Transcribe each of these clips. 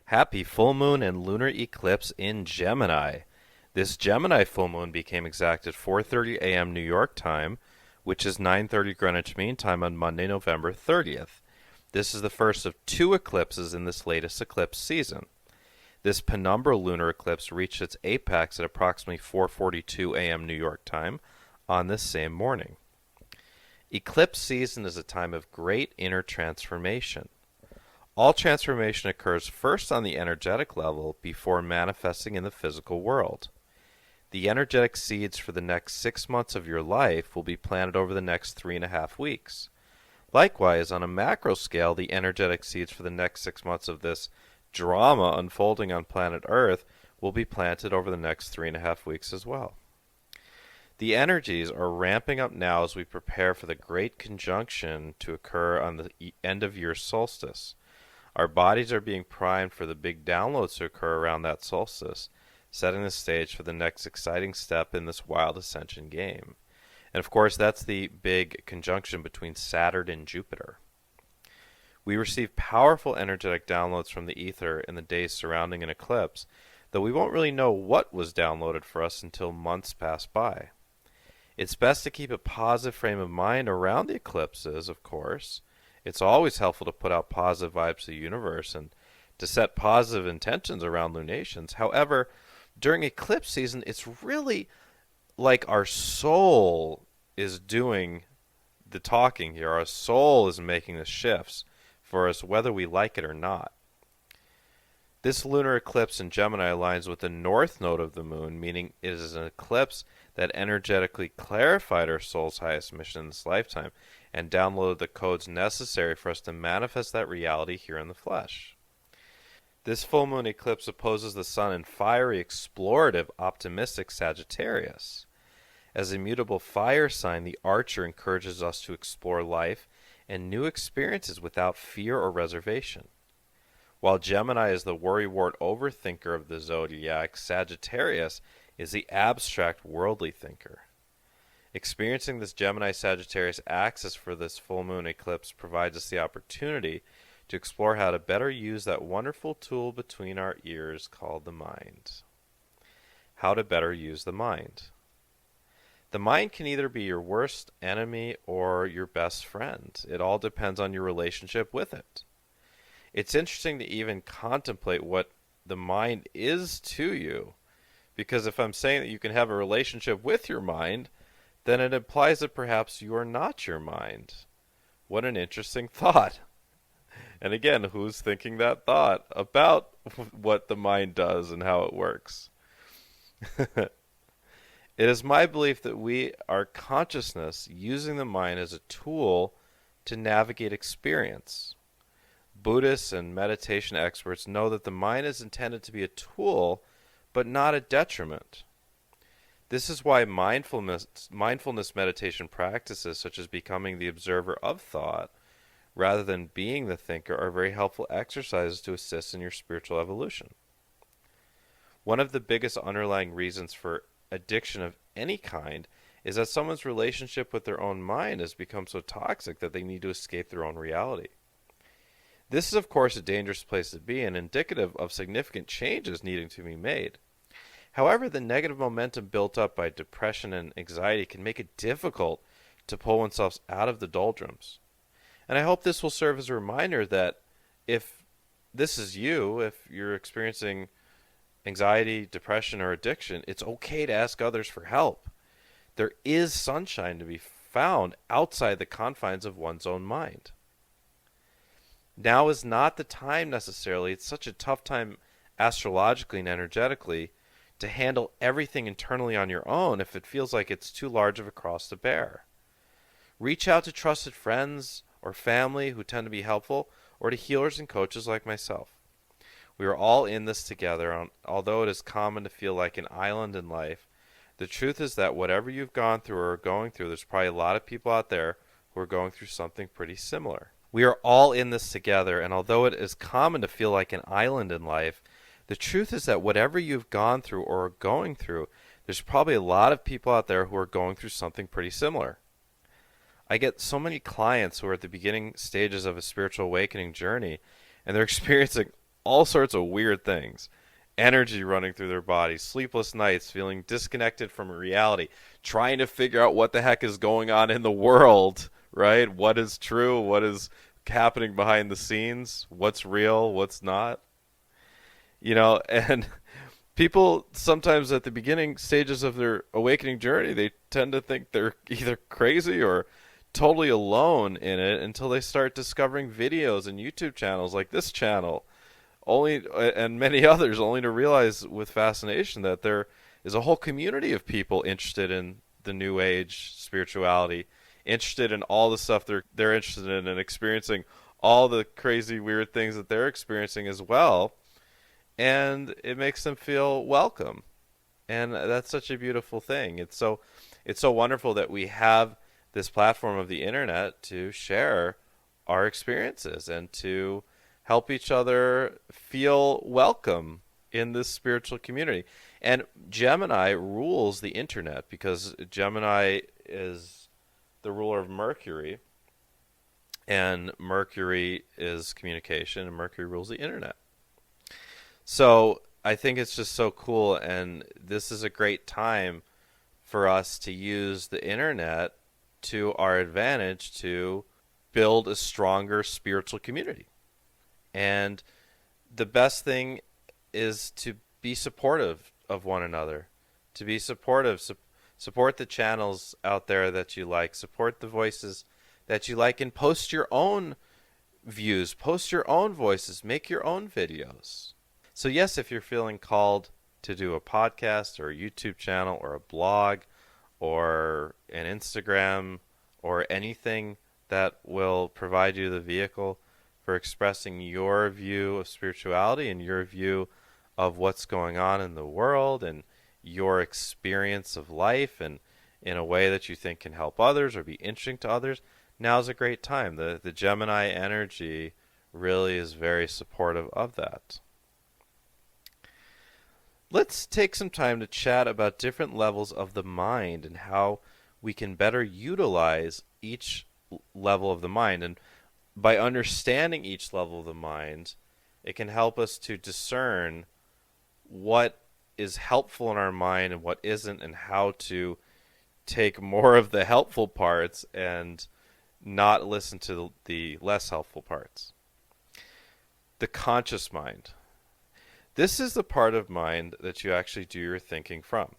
Happy full moon and lunar eclipse in Gemini. This Gemini full moon became exact at 4:30 a.m. New York time, which is 9:30 Greenwich Mean Time on Monday, November 30th. This is the first of two eclipses in this latest eclipse season. This penumbral lunar eclipse reached its apex at approximately 4:42 a.m. New York time on this same morning. Eclipse season is a time of great inner transformation. All transformation occurs first on the energetic level before manifesting in the physical world. The energetic seeds for the next 6 months of your life will be planted over the next 3.5 weeks. Likewise, on a macro scale, the energetic seeds for the next 6 months of this drama unfolding on planet Earth will be planted over the next 3.5 weeks as well. The energies are ramping up now as we prepare for the great conjunction to occur on the end of year solstice. Our bodies are being primed for the big downloads to occur around that solstice, setting the stage for the next exciting step in this wild ascension game. And of course, that's the big conjunction between Saturn and Jupiter. We receive powerful energetic downloads from the ether in the days surrounding an eclipse, though we won't really know what was downloaded for us until months pass by. It's best to keep a positive frame of mind around the eclipses, of course. It's always helpful to put out positive vibes to the universe and to set positive intentions around lunations. However, during eclipse season, it's really like our soul is doing the talking here. Our soul is making the shifts for us, whether we like it or not. This lunar eclipse in Gemini aligns with the north node of the moon, meaning it is an eclipse that energetically clarified our soul's highest mission in this lifetime and downloaded the codes necessary for us to manifest that reality here in the flesh. This full moon eclipse opposes the sun in fiery, explorative, optimistic Sagittarius. As a mutable fire sign, the Archer encourages us to explore life and new experiences without fear or reservation. While Gemini is the worrywart overthinker of the zodiac, Sagittarius is the abstract worldly thinker. Experiencing this Gemini-Sagittarius axis for this full moon eclipse provides us the opportunity to explore how to better use that wonderful tool between our ears called the mind. How to better use the mind. The mind can either be your worst enemy or your best friend. It all depends on your relationship with it. It's interesting to even contemplate what the mind is to you, because if I'm saying that you can have a relationship with your mind, then it implies that perhaps you are not your mind. What an interesting thought. And again, who's thinking that thought about what the mind does and how it works? It is my belief that we are consciousness using the mind as a tool to navigate experience. Buddhists and meditation experts know that the mind is intended to be a tool, but not a detriment. This is why mindfulness meditation practices, such as becoming the observer of thought, rather than being the thinker, are very helpful exercises to assist in your spiritual evolution. One of the biggest underlying reasons for addiction of any kind is that someone's relationship with their own mind has become so toxic that they need to escape their own reality. This is, of course, a dangerous place to be and indicative of significant changes needing to be made. However, the negative momentum built up by depression and anxiety can make it difficult to pull oneself out of the doldrums. And I hope this will serve as a reminder that if this is you, if you're experiencing anxiety, depression, or addiction, it's okay to ask others for help. There is sunshine to be found outside the confines of one's own mind. Now is not the time necessarily. It's such a tough time astrologically and energetically to handle everything internally on your own if it feels like it's too large of a cross to bear. Reach out to trusted friends or family who tend to be helpful, or to healers and coaches like myself. We are all in this together. Although it is common to feel like an island in life, the truth is that whatever you've gone through or are going through, there's probably a lot of people out there who are going through something pretty similar. We are all in this together, and although it is common to feel like an island in life, the truth is that whatever you've gone through or are going through, there's probably a lot of people out there who are going through something pretty similar. I get so many clients who are at the beginning stages of a spiritual awakening journey, and they're experiencing all sorts of weird things. Energy running through their bodies, sleepless nights, feeling disconnected from reality, trying to figure out what the heck is going on in the world, right? What is true? What is happening behind the scenes? What's real? What's not? And people sometimes at the beginning stages of their awakening journey, they tend to think they're either crazy or totally alone in it until they start discovering videos and YouTube channels like this channel, only and many others, only to realize with fascination that there is a whole community of people interested in the new age spirituality, interested in all the stuff they're interested in, and experiencing all the crazy weird things that they're experiencing as well. And it makes them feel welcome, and that's such a beautiful thing. It's so wonderful that we have this platform of the internet to share our experiences and to help each other feel welcome in this spiritual community. And Gemini rules the internet because Gemini is the ruler of Mercury, and Mercury is communication, and Mercury rules the internet. So I think it's just so cool, and this is a great time for us to use the internet to our advantage to build a stronger spiritual community. And the best thing is to be supportive of one another, to be supportive, support the channels out there that you like, support the voices that you like, and post your own views, post your own voices, make your own videos. So yes, if you're feeling called to do a podcast or a YouTube channel or a blog or an Instagram or anything that will provide you the vehicle for expressing your view of spirituality and your view of what's going on in the world and your experience of life, and in a way that you think can help others or be interesting to others, now's a great time. The Gemini energy really is very supportive of that. Let's take some time to chat about different levels of the mind and how we can better utilize each level of the mind. And by understanding each level of the mind, it can help us to discern what is helpful in our mind and what isn't, and how to take more of the helpful parts and not listen to the less helpful parts. The conscious mind. This is the part of mind that you actually do your thinking from.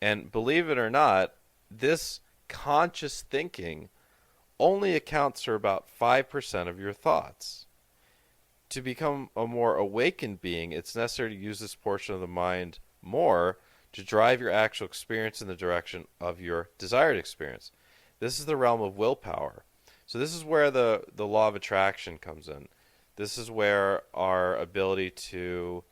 And believe it or not, this conscious thinking only accounts for about 5% of your thoughts. To become a more awakened being, it's necessary to use this portion of the mind more to drive your actual experience in the direction of your desired experience. This is the realm of willpower. So this is where the law of attraction comes in. This is where our ability to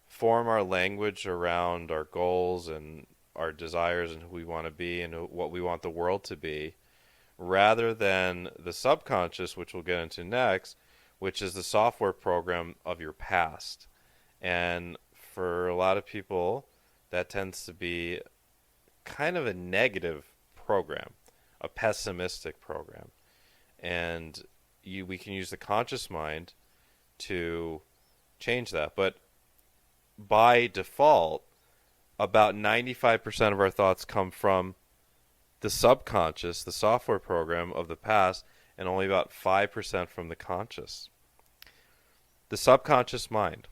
form our language around our goals and our desires and who we want to be and what we want the world to be, rather than the subconscious, which we'll get into next, which is the software program of your past. And for a lot of people, that tends to be kind of a negative program, a pessimistic program. And we can use the conscious mind to change that. But by default, about 95% of our thoughts come from the subconscious, the software program of the past, and only about 5% from the conscious. The subconscious mind.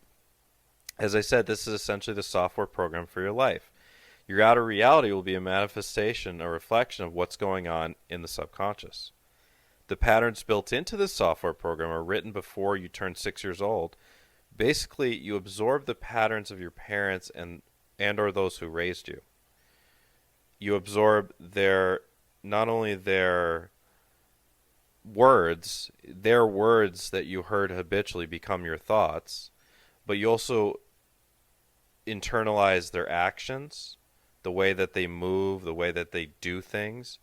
As I said, this is essentially the software program for your life. Your outer reality will be a manifestation, a reflection of what's going on in the subconscious. The patterns built into this software program are written before you turn 6 years old. Basically, you absorb the patterns of your parents and or those who raised you. You absorb not only their words that you heard habitually become your thoughts, but you also internalize their actions, the way that they move, the way that they do things.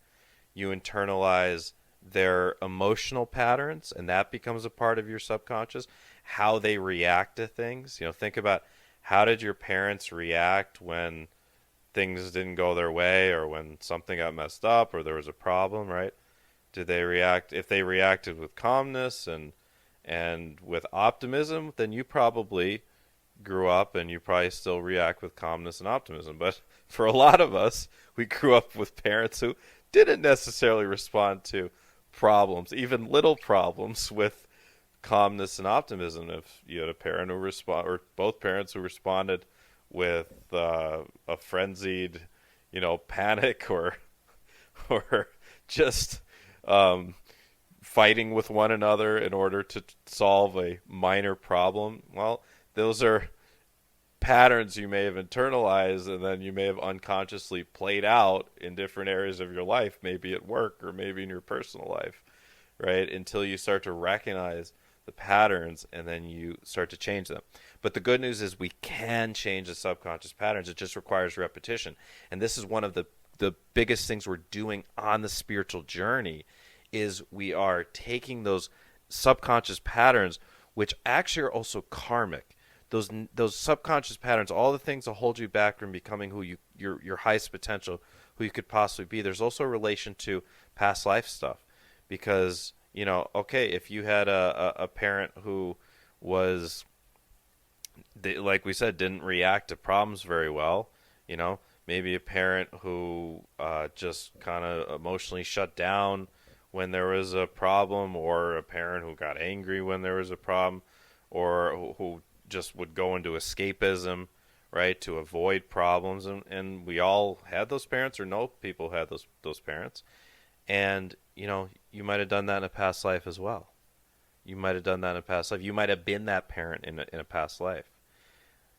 You internalize their emotional patterns, and that becomes a part of your subconscious, how they react to things. Think about, how did your parents react when things didn't go their way, or when something got messed up, or there was a problem, right? Did they react? If they reacted with calmness and And with optimism, then you probably grew up and you probably still react with calmness and optimism. But for a lot of us, we grew up with parents who didn't necessarily respond to problems, even little problems, with calmness and optimism. If you had a parent who respond, or both parents who responded with a frenzied, panic, or just um, fighting with one another in order to solve a minor problem, well, those are patterns you may have internalized and then you may have unconsciously played out in different areas of your life, maybe at work or maybe in your personal life, right? Until you start to recognize the patterns and then you start to change them. But the good news is we can change the subconscious patterns. It just requires repetition. And this is one of the biggest things we're doing on the spiritual journey is we are taking those subconscious patterns, which actually are also karmic. Those subconscious patterns, all the things that hold you back from becoming who your highest potential, who you could possibly be. There's also a relation to past life stuff, because okay, if you had a parent who was, like we said, didn't react to problems very well, maybe a parent who just kind of emotionally shut down when there was a problem, or a parent who got angry when there was a problem, or who just would go into escapism, right, to avoid problems. And we all had those parents, or know people who had those parents. And, you might have done that in a past life as well. You might have done that in a past life. You might have been that parent in a past life.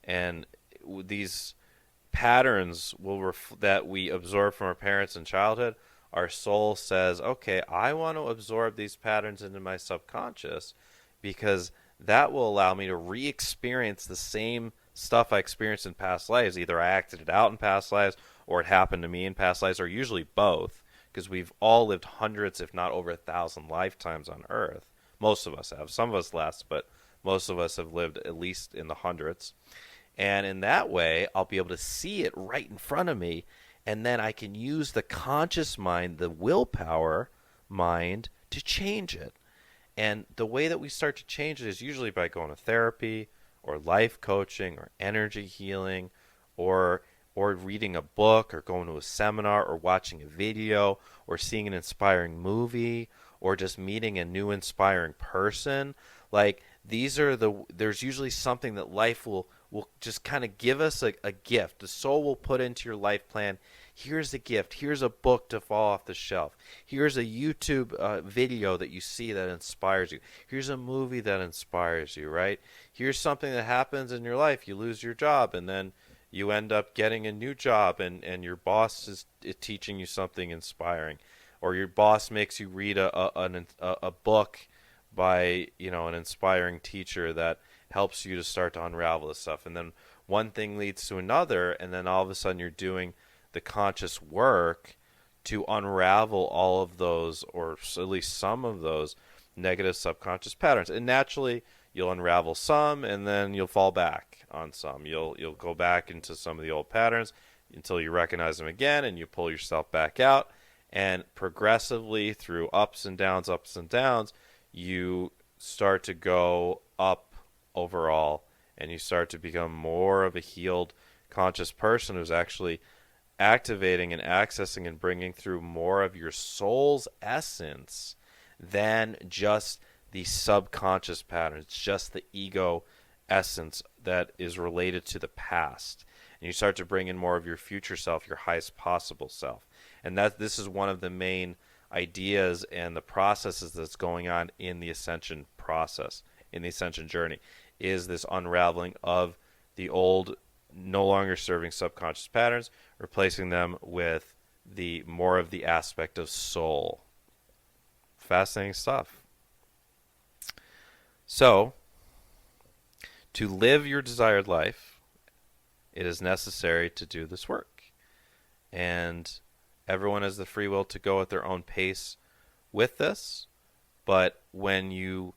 And these patterns that we absorb from our parents in childhood, our soul says, okay, I want to absorb these patterns into my subconscious, because that will allow me to re-experience the same stuff I experienced in past lives. Either I acted it out in past lives, or it happened to me in past lives, or usually both, because we've all lived hundreds, if not over 1,000 lifetimes on Earth. Most of us have. Some of us less, but most of us have lived at least in the hundreds. And in that way, I'll be able to see it right in front of me, and then I can use the conscious mind, the willpower mind, to change it. And the way that we start to change it is usually by going to therapy, or life coaching, or energy healing, or reading a book, or going to a seminar, or watching a video, or seeing an inspiring movie, or just meeting a new inspiring person. Like, there's usually something that life will just kind of give us a gift. The soul will put into your life plan, here's a gift, here's a book to fall off the shelf, here's a YouTube video that you see that inspires you, here's a movie that inspires you, right? Here's something that happens in your life. You lose your job, and then you end up getting a new job, and your boss is teaching you something inspiring, or your boss makes you read a book by an inspiring teacher that helps you to start to unravel this stuff. And then one thing leads to another, and then all of a sudden you're doing the conscious work to unravel all of those, or at least some of those, negative subconscious patterns. And naturally, you'll unravel some, and then you'll fall back on some. You'll go back into some of the old patterns until you recognize them again, and you pull yourself back out. And progressively, through ups and downs, you start to go up overall, and you start to become more of a healed, conscious person who's actually activating and accessing and bringing through more of your soul's essence than just the subconscious patterns, just the ego essence that is related to the past. And you start to bring in more of your future self, your highest possible self. And this is one of the main ideas and the processes that's going on in the ascension process, in the ascension journey, is this unraveling of the old, no longer serving subconscious patterns, replacing them with the more of the aspect of soul. Fascinating stuff. So, to live your desired life, it is necessary to do this work. And everyone has the free will to go at their own pace with this. But when you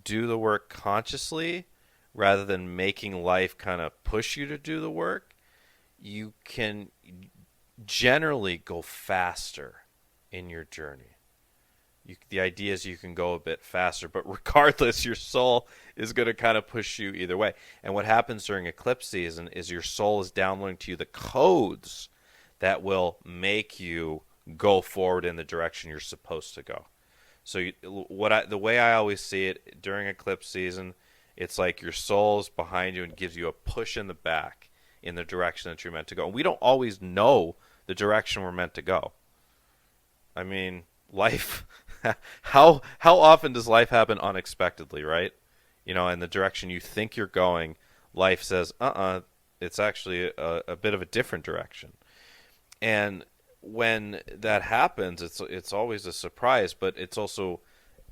do the work consciously, rather than making life kind of push you to do the work, you can generally go faster in your journey. the idea is you can go a bit faster, but regardless, your soul is going to kind of push you either way. And what happens during eclipse season is your soul is downloading to you the codes that will make you go forward in the direction you're supposed to go. So the way I always see it during eclipse season, it's like your soul's behind you and gives you a push in the back in the direction that you're meant to go. And we don't always know the direction we're meant to go. I mean, life how often does life happen unexpectedly, right? In the direction you think you're going, life says, it's actually a bit of a different direction. And when that happens, it's always a surprise, but it's also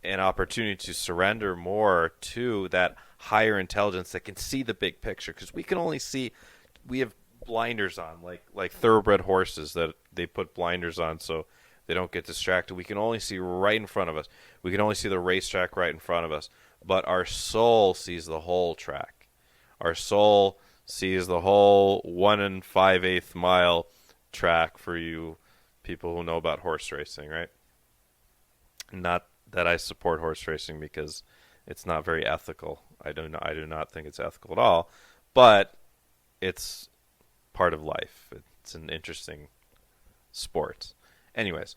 an opportunity to surrender more to that higher intelligence that can see the big picture, because we have blinders on, like thoroughbred horses that they put blinders on so they don't get distracted. We can only see right in front of us. We can only see the racetrack right in front of us. But our soul sees the whole track. Our soul sees the whole 1 5/8 mile track, for you people who know about horse racing, right? Not that I support horse racing, because it's not very ethical. I do not think it's ethical at all. But it's part of life. It's an interesting sport. Anyways,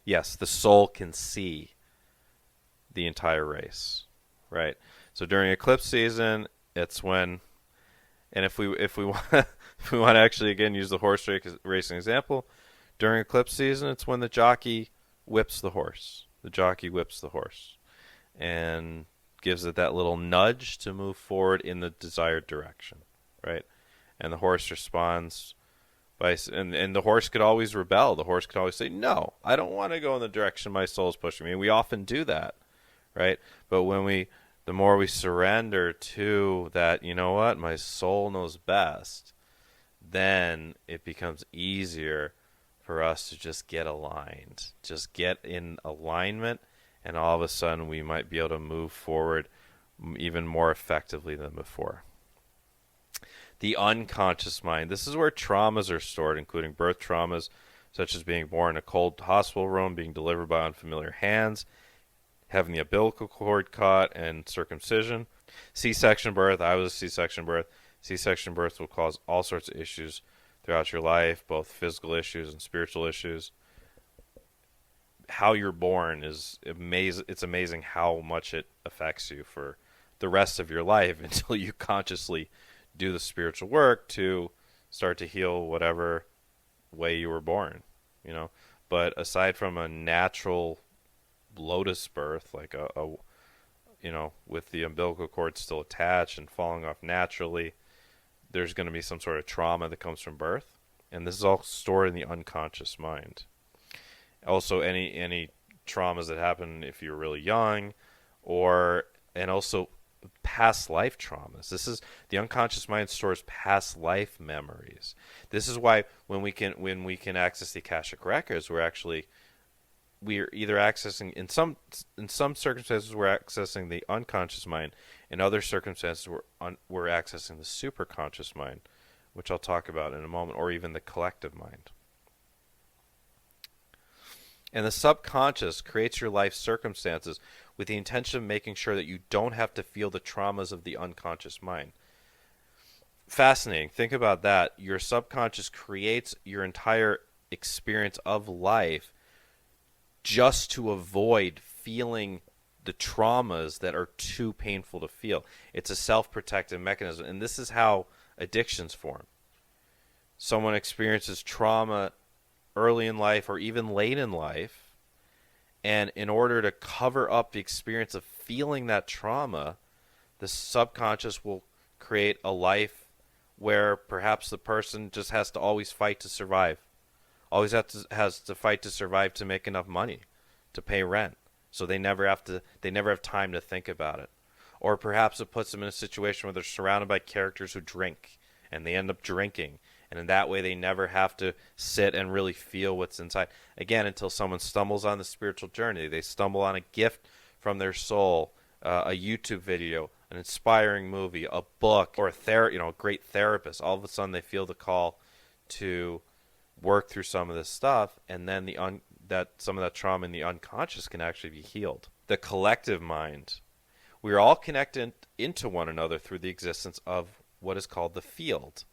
yes, the soul can see the entire race, right? So during eclipse season, it's when, and if we want if we want to actually again use the horse racing example, during eclipse season, it's when the jockey whips the horse. The jockey whips the horse, and gives it that little nudge to move forward in the desired direction, right? And the horse responds. And the horse could always rebel. The horse could always say, no, I don't want to go in the direction my soul is pushing me. And we often do that, right? But the more we surrender to that, you know what, my soul knows best, then it becomes easier for us to just get aligned. Just get in alignment, and all of a sudden we might be able to move forward even more effectively than before. The unconscious mind. This is where traumas are stored, including birth traumas, such as being born in a cold hospital room, being delivered by unfamiliar hands, having the umbilical cord cut, and circumcision. C-section birth. I was a C-section birth. C-section birth will cause all sorts of issues throughout your life, both physical issues and spiritual issues. How you're born is amazing. It's amazing how much it affects you for the rest of your life until you consciously do the spiritual work to start to heal whatever way you were born, But aside from a natural lotus birth, like with the umbilical cord still attached and falling off naturally, there's going to be some sort of trauma that comes from birth, and this is all stored in the unconscious mind. Also, any traumas that happen if you're really young, and also past life traumas. This is the unconscious mind stores past life memories. This is why when we can access the Akashic records, we're either accessing in some circumstances we're accessing the unconscious mind. In other circumstances we're accessing the superconscious mind, which I'll talk about in a moment, or even the collective mind. And the subconscious creates your life circumstances with the intention of making sure that you don't have to feel the traumas of the unconscious mind. Fascinating. Think about that. Your subconscious creates your entire experience of life just to avoid feeling the traumas that are too painful to feel. It's a self-protective mechanism, and this is how addictions form. Someone experiences trauma early in life or even late in life, and in order to cover up the experience of feeling that trauma, the subconscious will create a life where perhaps the person just has to always fight to survive. Always has to fight to survive to make enough money to pay rent. So they never have time to think about it. Or perhaps it puts them in a situation where they're surrounded by characters who drink, and they end up drinking. And in that way, they never have to sit and really feel what's inside. Again, until someone stumbles on the spiritual journey. They stumble on a gift from their soul, a YouTube video, an inspiring movie, a book, or a great therapist. All of a sudden, they feel the call to work through some of this stuff, and then that some of that trauma in the unconscious can actually be healed. The collective mind. We are all connected into one another through the existence of what is called the field.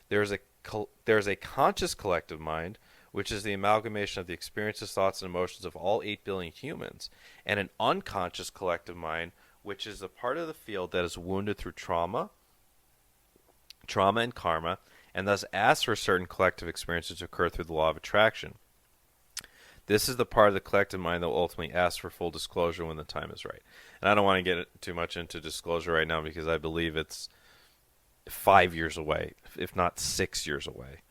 There's a conscious collective mind, which is the amalgamation of the experiences, thoughts, and emotions of all 8 billion humans, and an unconscious collective mind, which is a part of the field that is wounded through trauma and karma, and thus asks for certain collective experiences to occur through the law of attraction. This is the part of the collective mind that will ultimately ask for full disclosure when the time is right. And I don't want to get too much into disclosure right now because I believe it's 5 years away, if not 6 years away.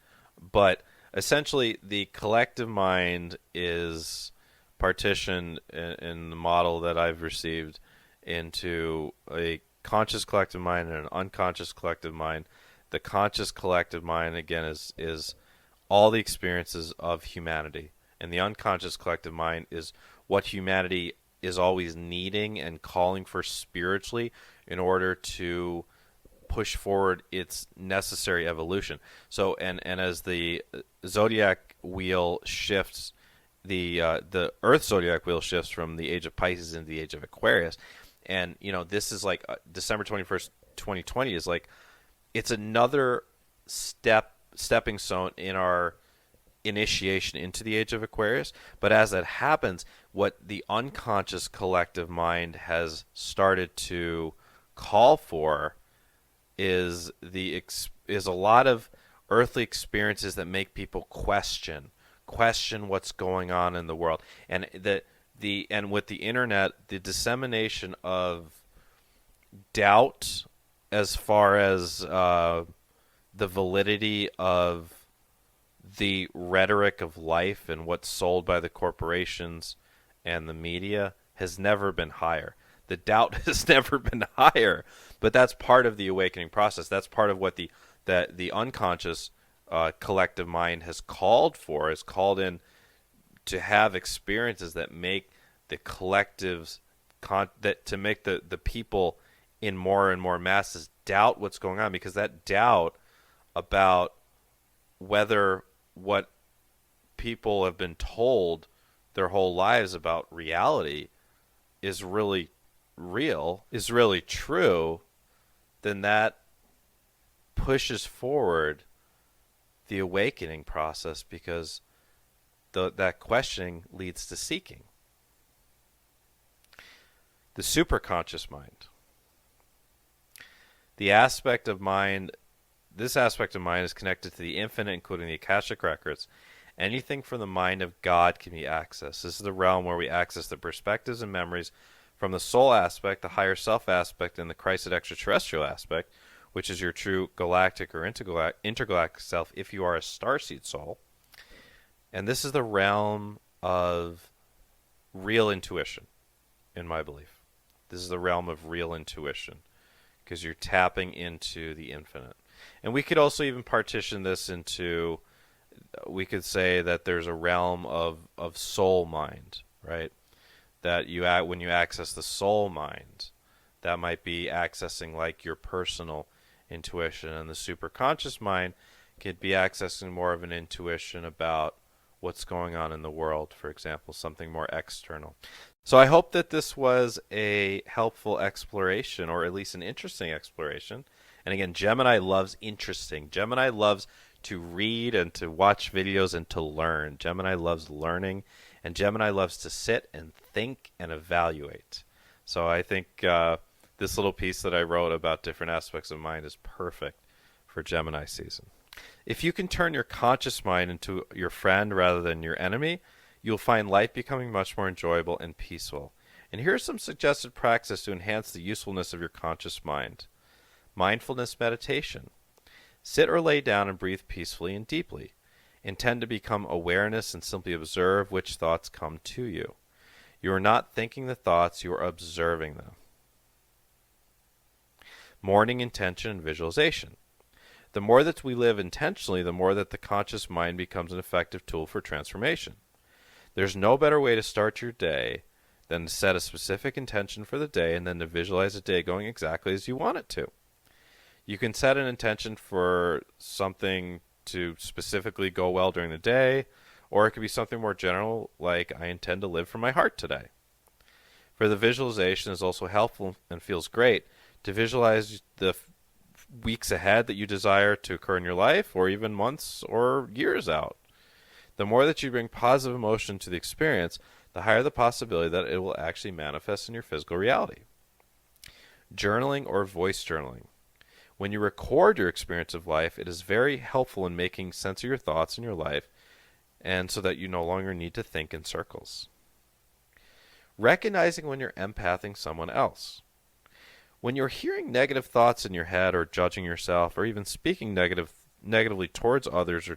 But essentially, the collective mind is partitioned in the model that I've received into a conscious collective mind and an unconscious collective mind. The conscious collective mind, again, is all the experiences of humanity. And the unconscious collective mind is what humanity is always needing and calling for spiritually in order to push forward its necessary evolution. So, and as the zodiac wheel shifts, the Earth zodiac wheel shifts from the age of Pisces into the age of Aquarius, and this is like December 21st, 2020 is like it's another stepping stone in our initiation into the age of Aquarius. But as that happens, what the unconscious collective mind has started to call for is a lot of earthly experiences that make people question what's going on in the world, and and with the internet, the dissemination of doubt as far as the validity of the rhetoric of life and what's sold by the corporations and the media has never been higher. The doubt has never been higher, but that's part of the awakening process. That's part of what the unconscious collective mind has called for, is called in to have experiences that make the collectives, to make the people in more and more masses doubt what's going on, because that doubt about whether what people have been told their whole lives about reality is really real, is really true, then that pushes forward the awakening process, because that questioning leads to seeking. The superconscious mind. This aspect of mind is connected to the infinite, including the Akashic records. Anything from the mind of God can be accessed. This is the realm where we access the perspectives and memories from the soul aspect, the higher self aspect, and the Christed extraterrestrial aspect, which is your true galactic or intergalactic self if you are a starseed soul. And this is the realm of real intuition, in my belief. This is the realm of real intuition, because you're tapping into the infinite. And we could also even partition this into, we could say that there's a realm of soul mind, right? That when you access the soul mind, that might be accessing like your personal intuition, and the superconscious mind could be accessing more of an intuition about what's going on in the world, for example, something more external. So I hope that this was a helpful exploration, or at least an interesting exploration. And again, Gemini loves interesting. Gemini loves to read and to watch videos and to learn. Gemini loves learning, and Gemini loves to sit and think and evaluate. So I think this little piece that I wrote about different aspects of mind is perfect for Gemini season. If you can turn your conscious mind into your friend rather than your enemy, you'll find life becoming much more enjoyable and peaceful. And here are some suggested practices to enhance the usefulness of your conscious mind. Mindfulness meditation. Sit or lay down and breathe peacefully and deeply. Intend to become awareness and simply observe which thoughts come to you. You are not thinking the thoughts, you are observing them. Morning intention and visualization. The more that we live intentionally, the more that the conscious mind becomes an effective tool for transformation. There's no better way to start your day than to set a specific intention for the day and then to visualize the day going exactly as you want it to. You can set an intention for something to specifically go well during the day, or it could be something more general like I intend to live from my heart today. For the visualization is also helpful and feels great to visualize the weeks ahead that you desire to occur in your life, or even months or years out. The more that you bring positive emotion to the experience, the higher the possibility that it will actually manifest in your physical reality. Journaling or voice journaling. When you record your experience of life, it is very helpful in making sense of your thoughts in your life, and so that you no longer need to think in circles. Recognizing when you're empathing someone else. When you're hearing negative thoughts in your head, or judging yourself, or even speaking negatively towards others,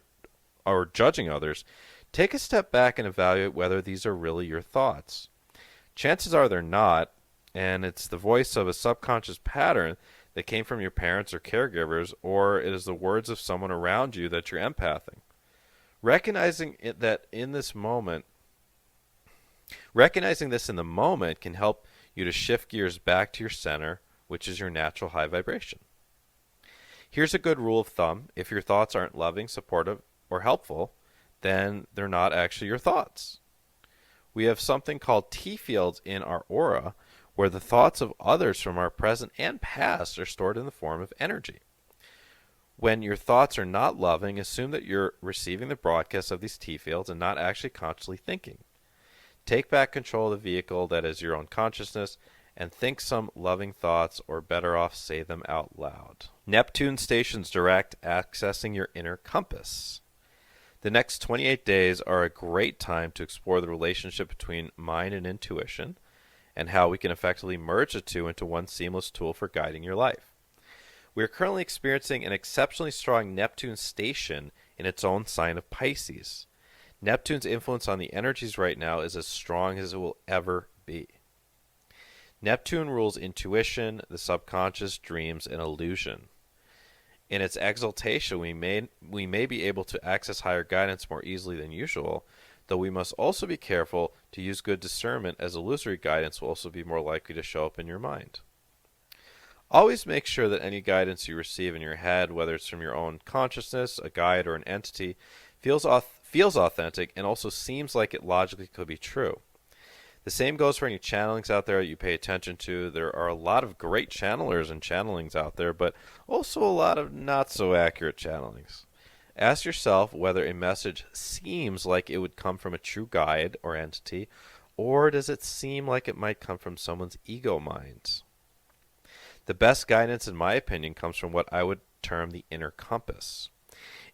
or judging others, take a step back and evaluate whether these are really your thoughts. Chances are they're not, and it's the voice of a subconscious pattern that came from your parents or caregivers, or it is the words of someone around you that you're empathing. Recognizing this in the moment can help you to shift gears back to your center, which is your natural high vibration. Here's a good rule of thumb. If your thoughts aren't loving, supportive, or helpful, then they're not actually your thoughts. We have something called T fields in our aura, where the thoughts of others from our present and past are stored in the form of energy. When your thoughts are not loving, assume that you're receiving the broadcast of these T fields and not actually consciously thinking. Take back control of the vehicle that is your own consciousness and think some loving thoughts, or better off, say them out loud. Neptune Station's direct, accessing your inner compass. The next 28 days are a great time to explore the relationship between mind and intuition, and how we can effectively merge the two into one seamless tool for guiding your life. We are currently experiencing an exceptionally strong Neptune station in its own sign of Pisces. Neptune's influence on the energies right now is as strong as it will ever be. Neptune rules intuition, the subconscious, dreams, and illusion. In its exaltation, we may be able to access higher guidance more easily than usual, though we must also be careful to use good discernment, as illusory guidance will also be more likely to show up in your mind. Always make sure that any guidance you receive in your head, whether it's from your own consciousness, a guide, or an entity, feels authentic and also seems like it logically could be true. The same goes for any channelings out there that you pay attention to. There are a lot of great channelers and channelings out there, but also a lot of not so accurate channelings. Ask yourself whether a message seems like it would come from a true guide or entity, or does it seem like it might come from someone's ego mind? The best guidance, in my opinion, comes from what I would term the inner compass.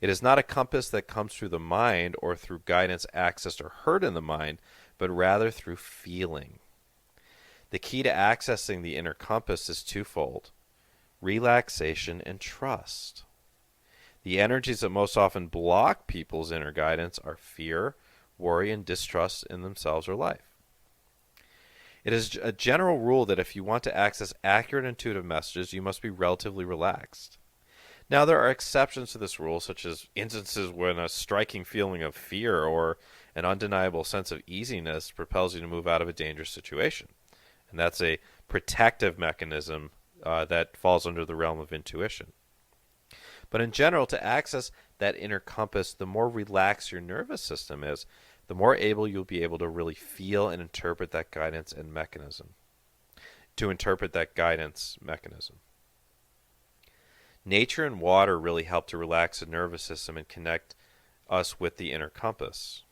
It is not a compass that comes through the mind or through guidance accessed or heard in the mind, but rather through feeling. The key to accessing the inner compass is twofold: relaxation and trust. The energies that most often block people's inner guidance are fear, worry, and distrust in themselves or life. It is a general rule that if you want to access accurate intuitive messages, you must be relatively relaxed. Now, there are exceptions to this rule, such as instances when a striking feeling of fear or an undeniable sense of easiness propels you to move out of a dangerous situation. And that's a protective mechanism that falls under the realm of intuition. But in general, to access that inner compass, the more relaxed your nervous system is, the more able you'll be able to really feel and interpret that guidance and mechanism. Nature and water really help to relax the nervous system and connect us with the inner compass.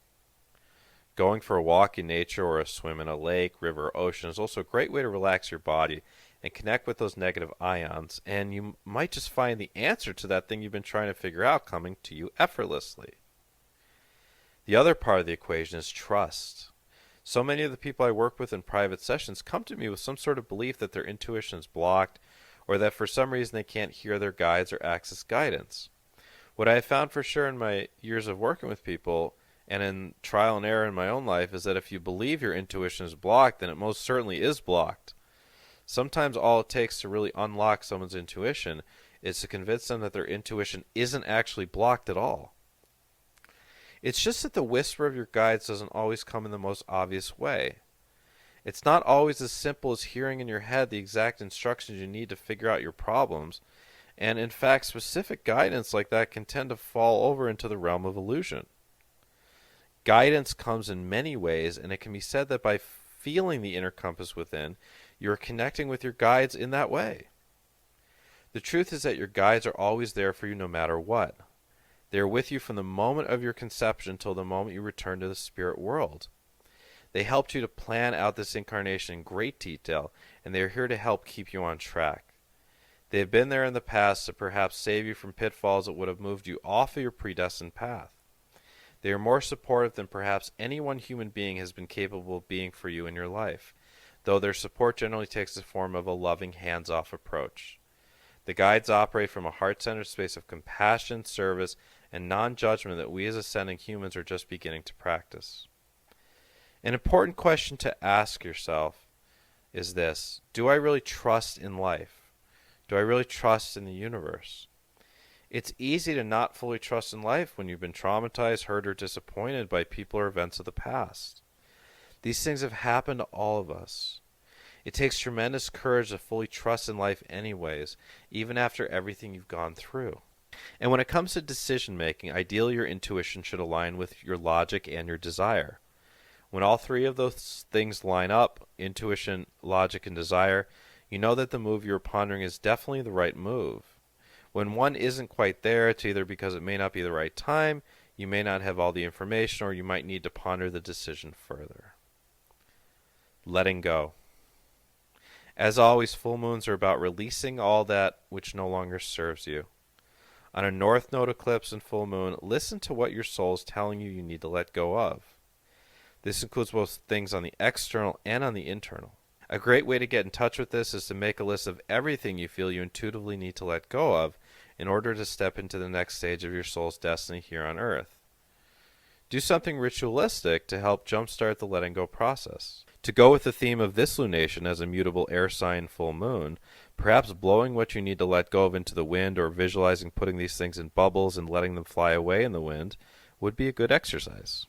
Going for a walk in nature or a swim in a lake, river, or ocean is also a great way to relax your body and connect with those negative ions, and you might just find the answer to that thing you've been trying to figure out coming to you effortlessly. The other part of the equation is trust. So many of the people I work with in private sessions come to me with some sort of belief that their intuition is blocked, or that for some reason they can't hear their guides or access guidance. What I have found for sure in my years of working with people, and in trial and error in my own life, is that if you believe your intuition is blocked, then it most certainly is blocked. Sometimes all it takes to really unlock someone's intuition is to convince them that their intuition isn't actually blocked at all. It's just that the whisper of your guides doesn't always come in the most obvious way. It's not always as simple as hearing in your head the exact instructions you need to figure out your problems, And in fact, specific guidance like that can tend to fall over into the realm of illusion. Guidance comes in many ways, and it can be said that by feeling the inner compass within, you are connecting with your guides in that way. The truth is that your guides are always there for you no matter what. They are with you from the moment of your conception till the moment you return to the spirit world. They helped you to plan out this incarnation in great detail, and they are here to help keep you on track. They have been there in the past to perhaps save you from pitfalls that would have moved you off of your predestined path. They are more supportive than perhaps any one human being has been capable of being for you in your life, though their support generally takes the form of a loving, hands-off approach. The guides operate from a heart-centered space of compassion, service, and non-judgment that we as ascending humans are just beginning to practice. An important question to ask yourself is this: do I really trust in life? Do I really trust in the universe? It's easy to not fully trust in life when you've been traumatized, hurt, or disappointed by people or events of the past. These things have happened to all of us. It takes tremendous courage to fully trust in life anyways, even after everything you've gone through. And when it comes to decision making, ideally your intuition should align with your logic and your desire. When all three of those things line up, intuition, logic, and desire, you know that the move you're pondering is definitely the right move. When one isn't quite there, it's either because it may not be the right time, you may not have all the information, or you might need to ponder the decision further. Letting go. As always, full moons are about releasing all that which no longer serves you. On a north node eclipse and full moon, listen to what your soul is telling you need to let go of. This includes both things on the external and on the internal. A great way to get in touch with this is to make a list of everything you feel you intuitively need to let go of in order to step into the next stage of your soul's destiny here on Earth. Do something ritualistic to help jumpstart the letting go process. To go with the theme of this lunation as a mutable air sign full moon, perhaps blowing what you need to let go of into the wind or visualizing putting these things in bubbles and letting them fly away in the wind would be a good exercise.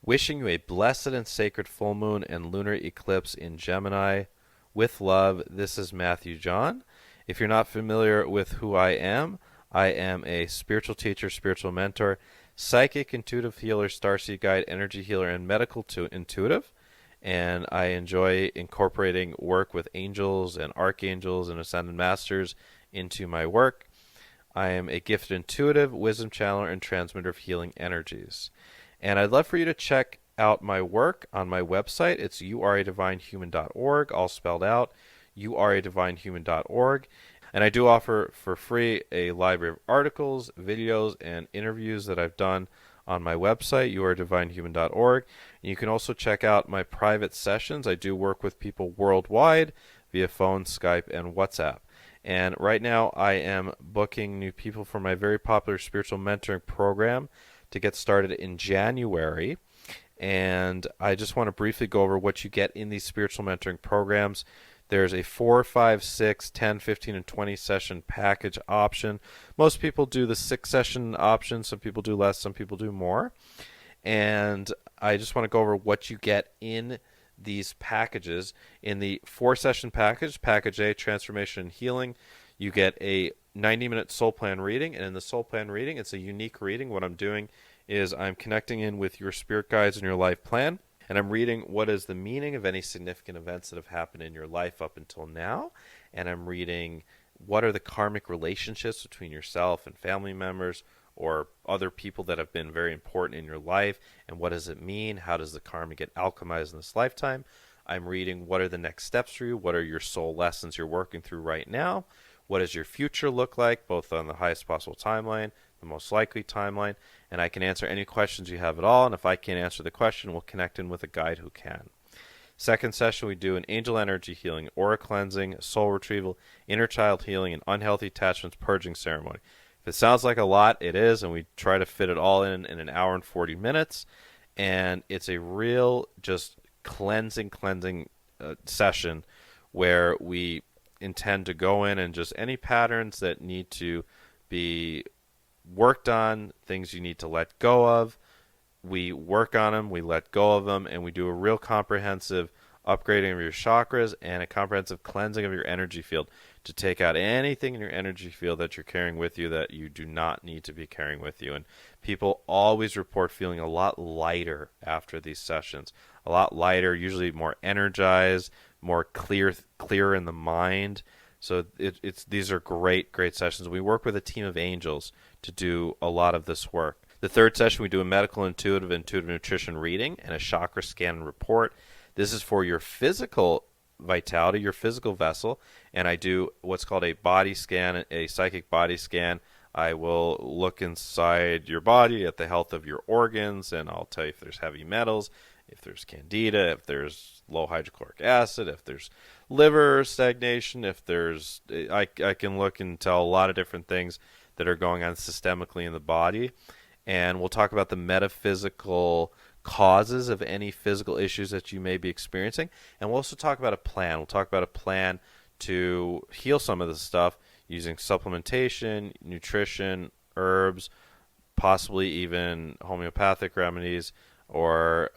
Wishing you a blessed and sacred full moon and lunar eclipse in Gemini. With love, this is Matthew John. If you're not familiar with who I am a spiritual teacher, spiritual mentor, psychic intuitive healer, starseed guide, energy healer, and medical intuitive. And I enjoy incorporating work with angels and archangels and ascended masters into my work. I am a gifted intuitive, wisdom channeler, and transmitter of healing energies. And I'd love for you to check out my work on my website. It's youaredivinehuman.org, all spelled out, youaredivinehuman.org. And I do offer for free a library of articles, videos, and interviews that I've done on my website, youaredivinehuman.org. And you can also check out my private sessions. I do work with people worldwide via phone, Skype, and WhatsApp. And right now I am booking new people for my very popular spiritual mentoring program to get started in January. And I just want to briefly go over what you get in these spiritual mentoring programs. There's a 4, 5, 6, 10, 15, and 20 session package option. Most people do the 6 session option. Some people do less, some people do more. And I just want to go over what you get in these packages. In the 4 session package, package A, transformation and healing, you get a 90-minute soul plan reading, and in the soul plan reading, it's a unique reading. What I'm doing is I'm connecting in with your spirit guides and your life plan, and I'm reading what is the meaning of any significant events that have happened in your life up until now, and I'm reading what are the karmic relationships between yourself and family members or other people that have been very important in your life, and what does it mean? How does the karma get alchemized in this lifetime? I'm reading what are the next steps for you? What are your soul lessons you're working through right now? What does your future look like, both on the highest possible timeline, the most likely timeline, and I can answer any questions you have at all, and if I can't answer the question, we'll connect in with a guide who can. Second session, we do an angel energy healing, aura cleansing, soul retrieval, inner child healing, and unhealthy attachments purging ceremony. If it sounds like a lot, it is, and we try to fit it all in an hour and 40 minutes, and it's a real just cleansing session where we intend to go in and just any patterns that need to be worked on, things you need to let go of, we work on them, we let go of them, and we do a real comprehensive upgrading of your chakras, and a comprehensive cleansing of your energy field to take out anything in your energy field that you're carrying with you that you do not need to be carrying with you. And people always report feeling a lot lighter after these sessions, a lot lighter, usually more energized, more clear in the mind. So these are great sessions. We work with a team of angels to do a lot of this work. The third session, we do a medical intuitive nutrition reading and a chakra scan and report. This is for your physical vitality, your physical vessel, and I do what's called a body scan, a psychic body scan. I will look inside your body at the health of your organs, and I'll tell you if there's heavy metals, if there's candida, if there's low hydrochloric acid, if there's liver stagnation, if there's I can look and tell a lot of different things that are going on systemically in the body. And we'll talk about the metaphysical causes of any physical issues that you may be experiencing. And we'll also talk about a plan. We'll talk about a plan to heal some of this stuff using supplementation, nutrition, herbs, possibly even homeopathic remedies, or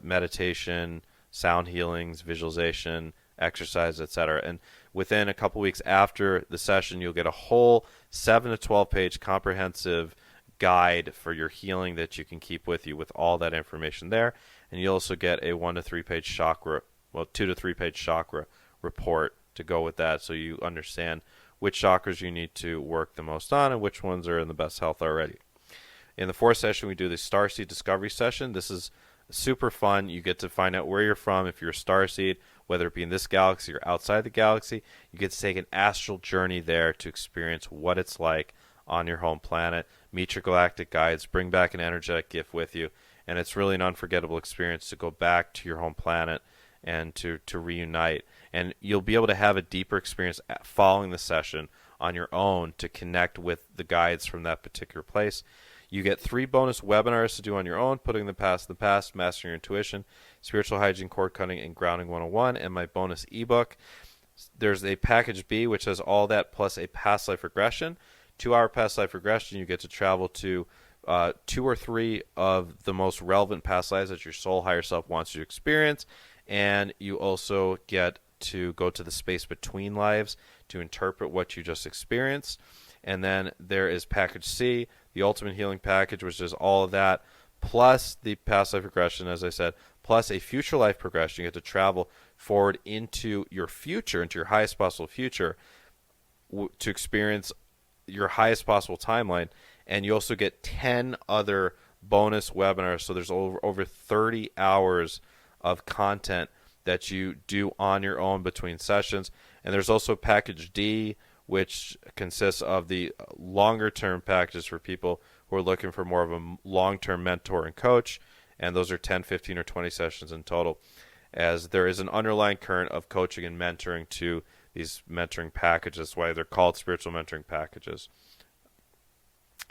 meditation, sound healings, visualization, exercise, etc. And within a couple weeks after the session, you'll get a whole 7 to 12 page comprehensive guide for your healing that you can keep with you with all that information there. And you'll also get a 1 to 3 page chakra, 2 to 3 page chakra report to go with that, so you understand which chakras you need to work the most on and which ones are in the best health already. In the fourth session, we do the Starseed Discovery session. This is super fun. You get to find out where you're from if you're a starseed, whether it be in this galaxy or outside the galaxy. You get to take an astral journey there to experience what it's like on your home planet, meet your galactic guides, bring back an energetic gift with you, and it's really an unforgettable experience to go back to your home planet and to reunite. And you'll be able to have a deeper experience following the session on your own to connect with the guides from that particular place. You get 3 bonus webinars to do on your own: Putting the Past in the Past, Mastering Your Intuition, Spiritual Hygiene, Cord Cutting, and Grounding 101, and my bonus ebook. There's a package B, which has all that plus a past life regression. 2-hour past life regression. You get to travel to 2 or 3 of the most relevant past lives that your soul higher self wants you to experience. And you also get to go to the space between lives to interpret what you just experienced. And then there is package C, the ultimate healing package, which is all of that, plus the past life regression, as I said, plus a future life progression. You get to travel forward into your future, into your highest possible future, to experience your highest possible timeline. And you also get 10 other bonus webinars. So there's over 30 hours of content that you do on your own between sessions. And there's also package D, which consists of the longer term packages for people who are looking for more of a long-term mentor and coach. And those are 10, 15, or 20 sessions in total, as there is an underlying current of coaching and mentoring to these mentoring packages. That's why they're called spiritual mentoring packages.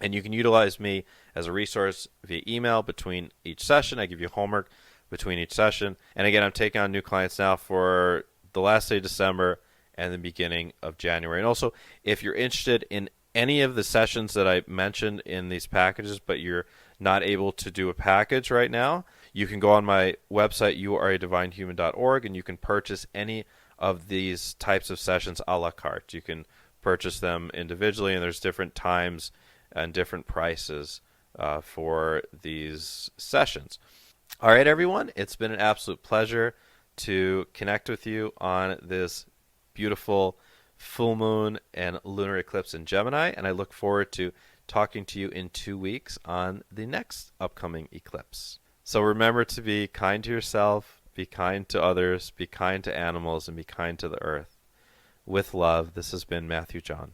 And you can utilize me as a resource via email between each session. I give you homework between each session. And again, I'm taking on new clients now for the last day of December and the beginning of January. And also, if you're interested in any of the sessions that I mentioned in these packages, but you're not able to do a package right now, you can go on my website, youaredivinehuman.org, and you can purchase any of these types of sessions a la carte. You can purchase them individually, and there's different times and different prices for these sessions. All right, everyone, it's been an absolute pleasure to connect with you on this beautiful full moon and lunar eclipse in Gemini, and I look forward to talking to you in 2 weeks on the next upcoming eclipse. So remember to be kind to yourself, be kind to others, be kind to animals, and be kind to the earth. With love, this has been Matthew John.